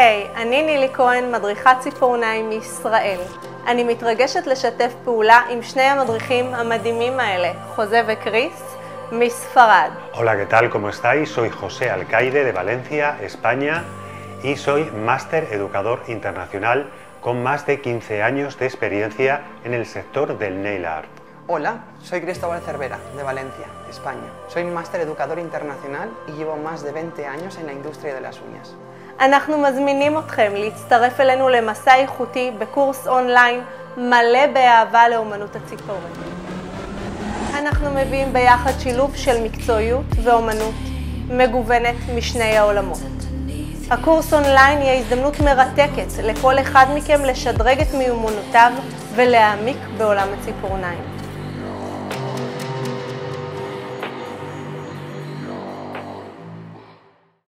היי, אני נילי כהן, מדריכת ציפורניים מישראל. אני מתרגשת לשתף פעולה עם שני המדריכים המדהימים האלה, חוזה וקריס, מספרד. Hola, ¿qué tal? ¿Cómo estáis? Soy José Alcaide de Valencia, España, y soy máster educador internacional con más de 15 años de experiencia en el sector del nail art. Hola, soy Cristóbal Cervera, de Valencia, España. Soy máster educador internacional y llevo más de 20 años en la industria de las uñas. אנחנו מזמינים אתכם להצטרף אלינו למסע איכותי בקורס אונליין מלא באהבה לאומנות הציפורן. אנחנו מביאים ביחד שילוב של מקצועיות ואומנות מגוונת משני העולמות. הקורס אונליין יהיה הזדמנות מרתקת לכל אחד מכם לשדרג את מיומנותיו ולהעמיק בעולם הציפורניים.